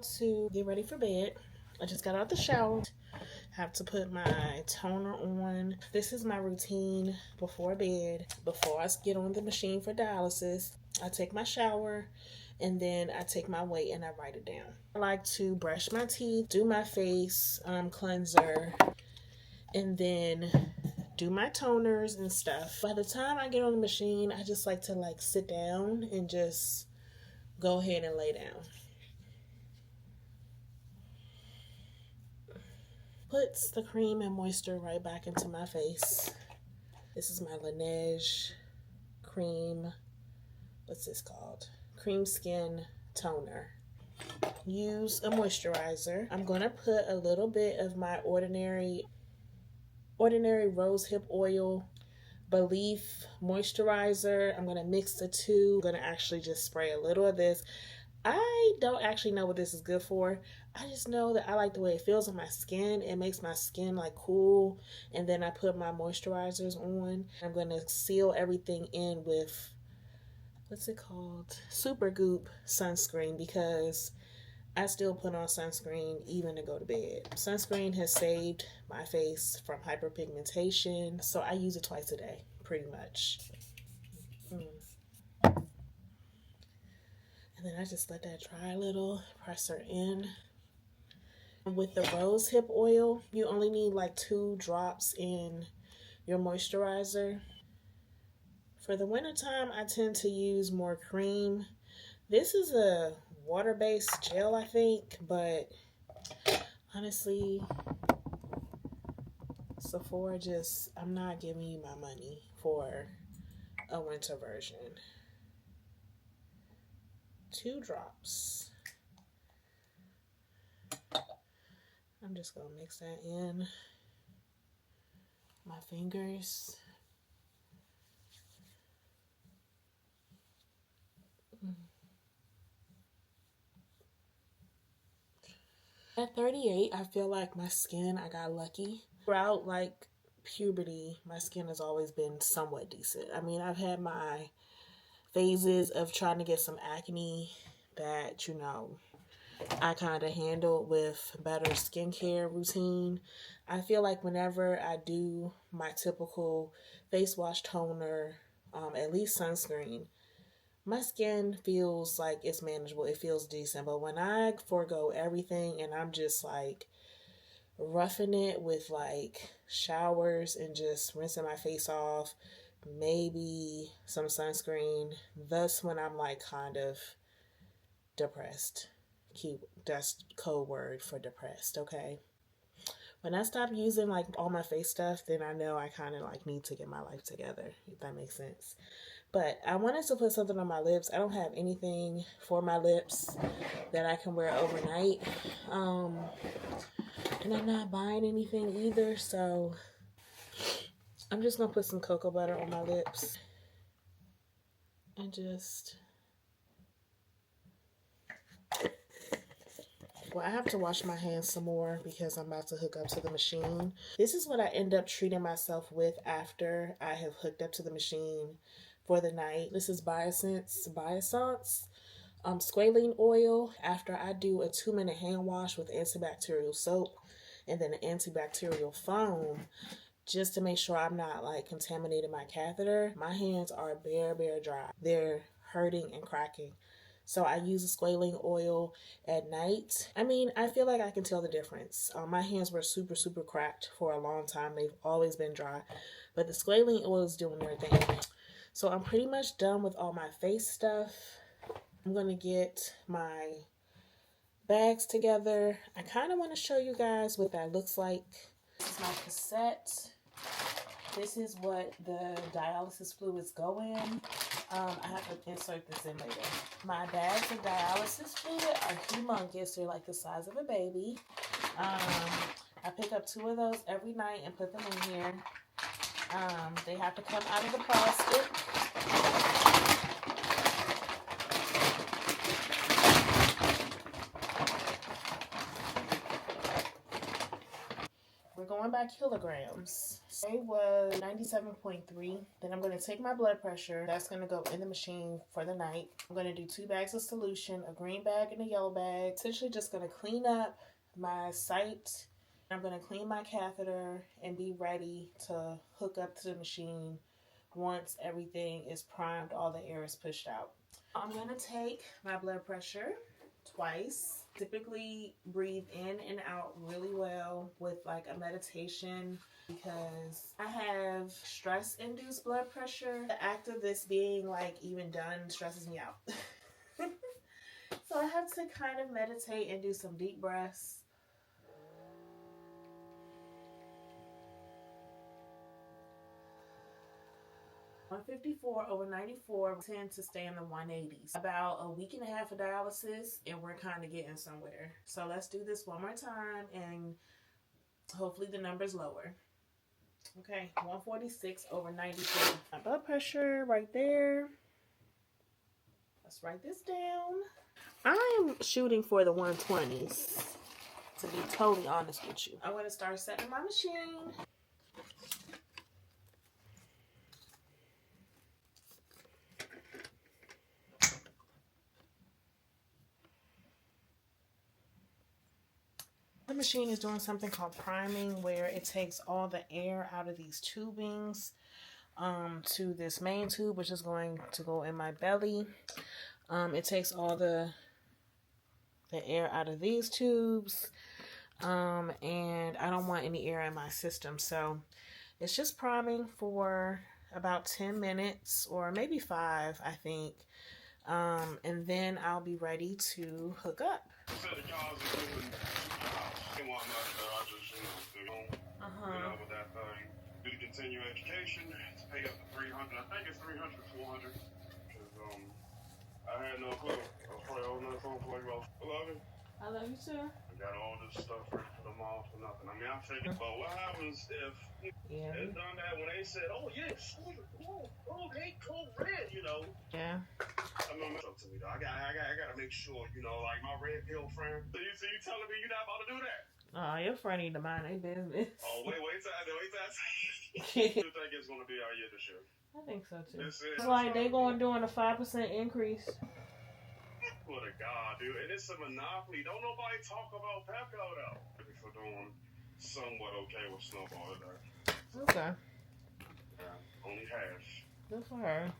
about to get ready for bed. I just got out the shower. Have to put my toner on. This is my routine before bed. Before I get on the machine for dialysis, I take my shower and then I take my weight and I write it down. I like to brush my teeth, do my face cleanser, and then do my toners and stuff. By the time I get on the machine, I just like to sit down and just go ahead and lay down. Puts the cream and moisture right back into my face. This is my Laneige cream, what's this called? Cream Skin Toner. Use a moisturizer. I'm gonna put a little bit of my ordinary rosehip oil Belief moisturizer. I'm gonna mix the two. I'm gonna actually just spray a little of this. I don't actually know what this is good for. I just know that I like the way it feels on my skin. It makes my skin cool. And then I put my moisturizers on. I'm going to seal everything in with, what's it called? Super Goop sunscreen, because I still put on sunscreen even to go to bed. Sunscreen has saved my face from hyperpigmentation. So I use it twice a day, pretty much. And then I just let that dry a little, press her in. With the rosehip oil, you only need 2 drops in your moisturizer. For the wintertime, I tend to use more cream. This is a water-based gel, I think, but honestly, Sephora I'm not giving you my money for a winter version. 2 drops. I'm just going to mix that in my fingers. At 38, I feel like my skin, I got lucky. Throughout puberty, my skin has always been somewhat decent. I mean, I've had my phases of trying to get some acne that, I kind of handled with better skincare routine. I feel like whenever I do my typical face wash, toner, at least sunscreen, my skin feels like it's manageable. It feels decent. But when I forego everything and I'm just roughing it with showers and just rinsing my face off, maybe some sunscreen, thus when I'm kind of depressed. That's code word for depressed, okay? When I stop using all my face stuff, then I know I kind of need to get my life together, if that makes sense. But I wanted to put something on my lips. I don't have anything for my lips that I can wear overnight. And I'm not buying anything either, so I'm just going to put some cocoa butter on my lips and just... Well, I have to wash my hands some more because I'm about to hook up to the machine. This is what I end up treating myself with after I have hooked up to the machine for the night. This is Biossance squalene oil after I do a 2-minute hand wash with antibacterial soap and then an antibacterial foam, just to make sure I'm not contaminating my catheter. My hands are bare dry. They're hurting and cracking. So I use the squalene oil at night. I mean, I feel like I can tell the difference. My hands were super cracked for a long time. They've always been dry. But the squalene oil is doing their thing. So I'm pretty much done with all my face stuff. I'm going to get my bags together. I kind of want to show you guys what that looks like. This is my cassette. This is what the dialysis fluids go in. I have to insert this in later. My bags of dialysis fluid are humongous. They're the size of a baby. I pick up 2 of those every night and put them in here. They have to come out of the plastic. We're going by kilograms. It was 97.3. Then I'm going to take my blood pressure. That's going to go in the machine for the night. I'm going to do 2 bags of solution, a green bag and a yellow bag. Essentially just going to clean up my site. I'm going to clean my catheter and be ready to hook up to the machine once everything is primed, all the air is pushed out. I'm going to take my blood pressure twice. Typically breathe in and out really well with like a meditation because I have stress-induced blood pressure. The act of this being like even done stresses me out. So I have to kind of meditate and do some deep breaths. 154/94 tend to stay in the 180s. About a week and a half of dialysis and we're kind of getting somewhere. So let's do this one more time and hopefully the number's lower. Okay, 146/94. My blood pressure right there. Let's write this down. I am shooting for the 120s, to be totally honest with you. I'm going to start setting my machine. The machine is doing something called priming, where it takes all the air out of these tubings to this main tube, which is going to go in my belly. It takes all the air out of these tubes, and I don't want any air in my system, so it's just priming for about 10 minutes or maybe 5, I think, and then I'll be ready to hook up. With that thing, do the continuing education, to pay up to 300. I think it's 300, 400. Because I had no clue. I was probably holding that phone for like about 11. I love you too. I got all this stuff ready for them all for nothing. I mean, I figured, but what happens if they done that when they said, oh yes, oh they cool red, you know? Yeah. I mean, it's up to me though. I gotta make sure, you know, like my red pill friend. So you telling me you're not about to do that? Oh, your friend need to mind their business. Oh, wait till I you think it's gonna be our year this year? I think so too. It's like they going doing a 5% increase. What a god, dude! And it's a monopoly. Don't nobody talk about Pepco though. For doing somewhat okay with Snowball today. Okay. Yeah, only half. Good for her.